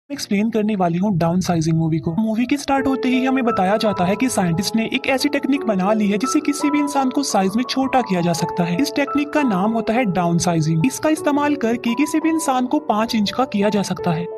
Explain करने वाली हूँ डाउन साइजिंग मूवी को। मूवी के स्टार्ट होते ही हमें बताया जाता है कि साइंटिस्ट ने एक ऐसी टेक्निक बना ली है जिससे किसी भी इंसान को साइज में छोटा किया जा सकता है। इस टेक्निक का नाम होता है डाउन साइजिंग। इसका इस्तेमाल करके किसी भी इंसान को 5 इंच का किया जा सकता है।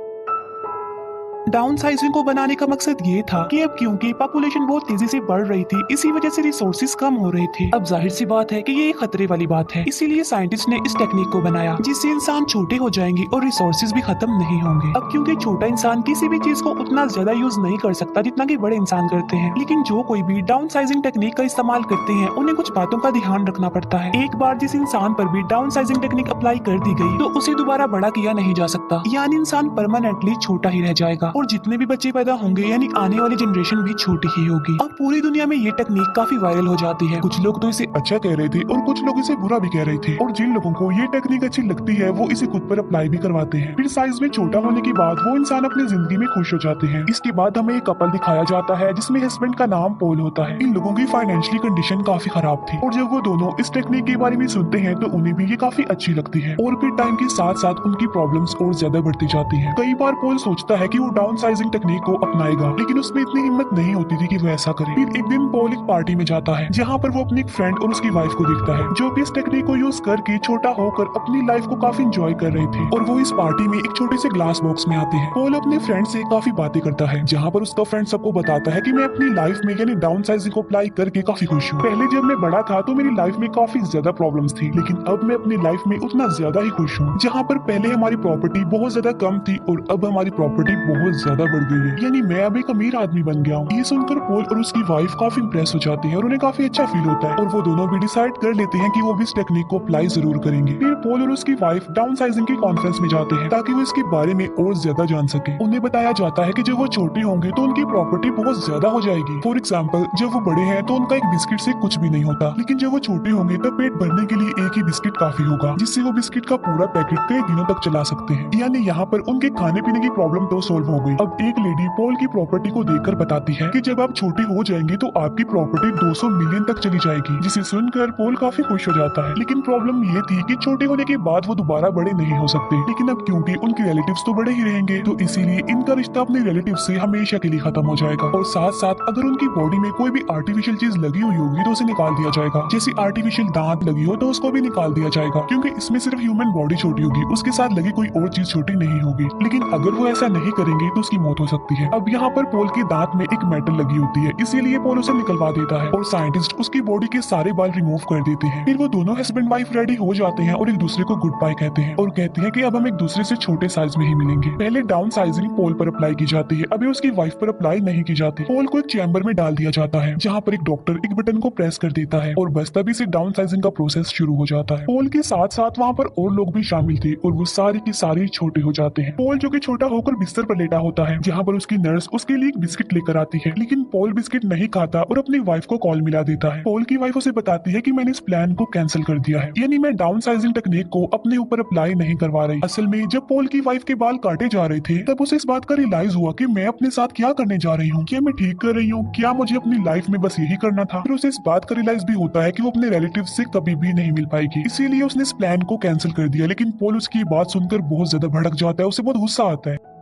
डाउन साइजिंग को बनाने का मकसद ये था कि अब क्योंकि पॉपुलेशन बहुत तेजी से बढ़ रही थी, इसी वजह से रिसोर्सेज कम हो रहे थे। अब जाहिर सी बात है कि ये एक खतरे वाली बात है, इसीलिए साइंटिस्ट ने इस टेक्निक को बनाया जिससे इंसान छोटे हो जाएंगे और रिसोर्सेज भी खत्म नहीं होंगे। अब क्योंकि छोटा इंसान किसी भी चीज को उतना ज्यादा यूज नहीं कर सकता जितना कि बड़े इंसान करते हैं, लेकिन जो कोई भी डाउन साइजिंग टेक्निक का इस्तेमाल करते हैं उन्हें कुछ बातों का ध्यान रखना पड़ता है। एक बार जिस इंसान पर भी डाउन साइजिंग टेक्निक अप्लाई कर दी गई तो उसे दोबारा बड़ा किया नहीं जा सकता, यानी इंसान परमानेंटली छोटा ही रह जाएगा और जितने भी बच्चे पैदा होंगे यानी आने वाली जनरेशन भी छोटी ही होगी। अब पूरी दुनिया में ये टेक्निक काफी वायरल हो जाती है। कुछ लोग तो इसे अच्छा कह रहे थे और कुछ लोग इसे बुरा भी कह रहे थे, और जिन लोगों को ये टेक्निक अच्छी लगती है वो इसे खुद पर अप्लाई भी करवाते हैं। फिर साइज में छोटा होने के बाद वो इंसान अपनी जिंदगी में खुश हो जाते हैं। इसके बाद हमें एक कपल दिखाया जाता है जिसमें हस्बैंड का नाम पॉल होता है। इन लोगों की फाइनेंशियली कंडीशन काफी खराब थी और जब वो दोनों इस टेक्निक के बारे में सुनते हैं तो उन्हें भी ये काफी अच्छी लगती है, और फिर टाइम के साथ साथ उनकी प्रॉब्लम्स और ज्यादा बढ़ती जाती है। कई बार पॉल सोचता है कि वो डाउन साइजिंग टेक्निक को अपनाएगा, लेकिन उसमें इतनी हिम्मत नहीं होती थी कि वो ऐसा करे। फिर एक दिन पॉल एक पार्टी में जाता है जहाँ पर वो अपनी एक फ्रेंड और उसकी वाइफ को देखता है जो कि इस टेक्निक को यूज करके छोटा होकर अपनी लाइफ को काफी एंजॉय कर रहे थे, और वो इस पार्टी में एक छोटे से ग्लास बॉक्स में आते हैं। पॉल अपने फ्रेंड से काफी बातें करता है जहाँ पर उसका फ्रेंड सबको बताता है कि मैं अपनी लाइफ में यानी डाउन साइजिंग को अप्लाई करके काफी खुश हूँ। पहले जब मैं बड़ा था तो मेरी लाइफ में काफी ज्यादा प्रॉब्लम्स थी, लेकिन अब मैं अपनी लाइफ में उतना ज्यादा ही खुश हूँ। जहाँ पर पहले हमारी प्रॉपर्टी बहुत ज्यादा कम थी और अब हमारी प्रॉपर्टी बहुत ज्यादा बढ़ गई है, यानी मैं अब एक अमीर आदमी बन गया हूँ। ये सुनकर पॉल और उसकी वाइफ काफी इंप्रेस हो जाती है और उन्हें काफी अच्छा फील होता है, और वो दोनों भी डिसाइड कर लेते हैं कि वो भी इस टेक्निक को अप्लाई जरूर करेंगे। फिर पॉल और उसकी वाइफ डाउन साइजिंग की कॉन्फ्रेंस में जाते हैं ताकि वो इसके बारे में और ज्यादा जान सके। उन्हें बताया जाता है कि जब वो छोटे होंगे तो उनकी प्रॉपर्टी बहुत ज्यादा हो जाएगी। फॉर एग्जाम्पल, जब वो बड़े हैं तो उनका एक बिस्किट से कुछ भी नहीं होता, लेकिन जब वो छोटे होंगे तब पेट भरने के लिए एक ही बिस्किट काफी होगा, जिससे वो बिस्किट का पूरा पैकेट कई दिनों तक चला सकते हैं। यानी यहाँ पर उनके खाने पीने की प्रॉब्लम तो सोल्व हो गई। अब एक लेडी पॉल की प्रॉपर्टी को देखकर बताती है कि जब आप छोटे हो जाएंगे तो आपकी प्रॉपर्टी 200 मिलियन तक चली जाएगी, जिसे सुनकर पॉल काफी खुश हो जाता है। लेकिन प्रॉब्लम ये थी कि छोटे होने के बाद वो दोबारा बड़े नहीं हो सकते, लेकिन अब क्योंकि उनके रिलेटिव्स तो बड़े ही रहेंगे तो इसीलिए इनका रिश्ता अपने रिलेटिव से हमेशा के लिए खत्म हो जाएगा। और साथ साथ अगर उनकी बॉडी में कोई भी आर्टिफिशियल चीज लगी हुई होगी तो उसे निकाल दिया जाएगा। जैसे आर्टिफिशियल दांत लगी हो तो उसको भी निकाल दिया जाएगा, क्योंकि इसमें सिर्फ ह्यूमन बॉडी छोटी होगी, उसके साथ लगी कोई और चीज छोटी नहीं होगी। लेकिन अगर वो ऐसा नहीं करेंगे तो उसकी मौत हो सकती है। अब यहाँ पर पॉल के दांत में एक मेटल लगी होती है, इसीलिए पॉल उसे निकलवा देता है और साइंटिस्ट उसकी बॉडी के सारे बाल रिमूव कर देते हैं। फिर वो दोनों हस्बैंड वाइफ रेडी हो जाते हैं और एक दूसरे को गुड बाय कहते हैं और कहते हैं कि अब हम एक दूसरे से छोटे साइज में ही मिलेंगे। पहले डाउन साइजिंग पॉल पर अप्लाई की जाती है, अभी उसकी वाइफ पर अप्लाई नहीं की जाती। पॉल को एक चैम्बर में डाल दिया जाता है जहाँ पर एक डॉक्टर एक बटन को प्रेस कर देता है और बस तभी से डाउन साइजिंग का प्रोसेस शुरू हो जाता है। पॉल के साथ साथ वहाँ पर और लोग भी शामिल थे और वो सारे के सारे छोटे हो जाते हैं। पॉल जो कि छोटा होकर बिस्तर पर लेटा होता है, जहाँ पर उसकी नर्स उसके लिए एक बिस्किट लेकर आती है, लेकिन पॉल बिस्किट नहीं खाता और अपनी वाइफ को कॉल मिला देता है। पॉल की वाइफ उसे बताती है कि मैंने इस प्लान को कैंसिल कर दिया है, यानी मैं डाउन साइजिंग टेक्निक को अपने ऊपर अप्लाई नहीं करवा रही। असल में जब पॉल की वाइफ के बाल काटे जा रहे थे तब उसे इस बात का रियलाइज हुआ कि मैं अपने साथ क्या करने जा रही हूँ, क्या मैं ठीक कर रही हूँ, क्या मुझे अपनी लाइफ में बस यही करना था। फिर उसे इस बात का रियलाइज भी होता है कि वो अपने रिलेटिव से कभी भी नहीं मिल पाएगी, इसीलिए उसने इस प्लान को कैंसिल कर दिया। लेकिन पॉल उसकी बात सुनकर बहुत ज्यादा भड़क जाता है, उसे बहुत गुस्सा आता है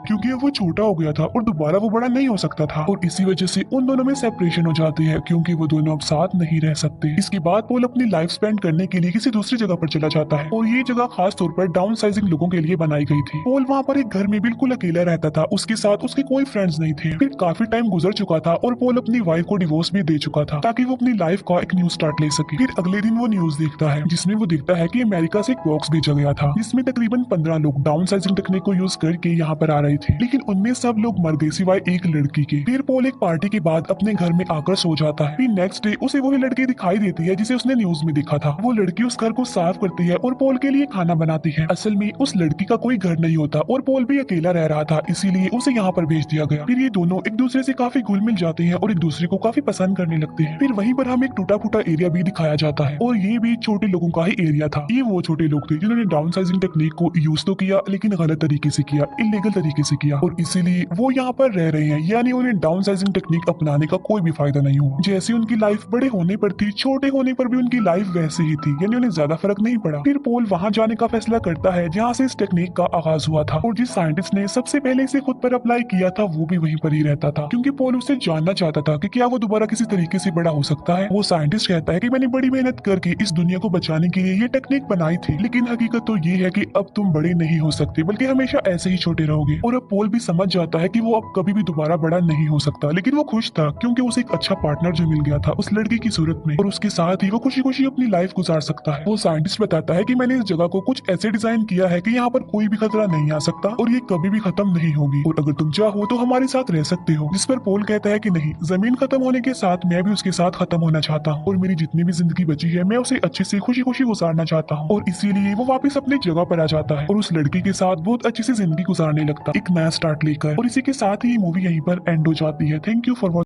क्योंकि वो छोटा हो गया था और दोबारा वो बड़ा नहीं हो सकता था, और इसी वजह से उन दोनों में सेपरेशन हो जाती है क्योंकि वो दोनों अब साथ नहीं रह सकते। इसके बाद पॉल अपनी लाइफ स्पेंड करने के लिए किसी दूसरी जगह पर चला जाता है और ये जगह खास तौर पर डाउन साइजिंग लोगों के लिए बनाई गई थी। पॉल वहाँ पर एक घर में बिल्कुल अकेला रहता था, उसके साथ उसके कोई फ्रेंड्स नहीं थे। फिर काफी टाइम गुजर चुका था और पॉल अपनी वाइफ को डिवोर्स भी दे चुका था ताकि वो अपनी लाइफ का एक न्यू स्टार्ट ले सके। फिर अगले दिन वो न्यूज देखता है जिसमें वो देखता है कि अमेरिका से एक बॉक्स भेजा गया था जिसमें तकरीबन 15 लोग डाउन साइजिंग टेक्निक को यूज करके यहाँ पर आ रहे थे, लेकिन उनमें सब लोग मर गए सिवाय एक लड़की के। फिर पॉल एक पार्टी के बाद अपने घर में आकर सो जाता है। फिर नेक्स्ट डे उसे वही लड़की दिखाई देती है जिसे उसने न्यूज में देखा था। वो लड़की उस घर को साफ करती है और पॉल के लिए खाना बनाती है। असल में उस लड़की का कोई घर नहीं होता और पॉल भी अकेला रह रहा था, इसीलिए उसे यहाँ पर भेज दिया गया। फिर ये दोनों एक दूसरे से काफी घुल मिल जाते हैं और एक दूसरे को काफी पसंद करने लगते हैं। फिर वहीं पर हमें एक टूटा फूटा एरिया भी दिखाया जाता है और ये भी छोटे लोगों का ही एरिया था। ये वो छोटे लोग थे जिन्होंने डाउन साइजिंग टेक्निक को यूज तो किया लेकिन गलत तरीके से किया, इलीगल तरीके से किया और इसीलिए वो यहाँ पर रह रहे हैं, यानी उन्हें डाउन साइजिंग टेक्निक अपनाने का कोई भी फायदा नहीं हुआ। जैसे उनकी लाइफ बड़े होने पर थी, छोटे होने पर भी उनकी लाइफ वैसे ही थी, यानी उन्हें ज्यादा फर्क नहीं पड़ा। फिर पोल वहाँ जाने का फैसला करता है जहाँ से इस टेक्निक का आगाज हुआ था, और जिस साइंटिस्ट ने सबसे पहले इसे खुद पर अप्लाई किया था वो भी वहीं पर ही रहता था, क्योंकि पोल उससे जानना चाहता था कि क्या वो दोबारा किसी तरीके से बड़ा हो सकता है। वो साइंटिस्ट कहता है कि मैंने बड़ी मेहनत करके इस दुनिया को बचाने के लिए ये टेक्निक बनाई थी, लेकिन हकीकत तो ये है कि अब तुम बड़े नहीं हो सकते, बल्कि हमेशा ऐसे ही छोटे रहोगे। और अब पोल भी समझ जाता है कि वो अब कभी भी दोबारा बड़ा नहीं हो सकता, लेकिन वो खुश था क्योंकि उसे एक अच्छा पार्टनर जो मिल गया था उस लड़की की सूरत में, और उसके साथ ही वो खुशी खुशी अपनी लाइफ गुजार सकता है। वो साइंटिस्ट बताता है कि मैंने इस जगह को कुछ ऐसे डिजाइन किया है कि यहाँ पर कोई भी खतरा नहीं आ सकता और ये कभी भी खत्म नहीं होगी, और अगर तुम चाहो तो हमारे साथ रह सकते हो। जिस पर पोल कहता है कि नहीं, जमीन खत्म होने के साथ मैं भी उसके साथ खत्म होना चाहता हूँ, और मेरी जितनी भी जिंदगी बची है मैं उसे अच्छे से खुशी खुशी गुजारना चाहता हूँ। और इसीलिए वो वापस अपनी जगह पर आ जाता है और उस लड़की के साथ बहुत अच्छी सी जिंदगी गुजारने लगता, एक नया स्टार्ट लेकर। और इसी के साथ ही मूवी यहीं पर एंड हो जाती है। Thank you for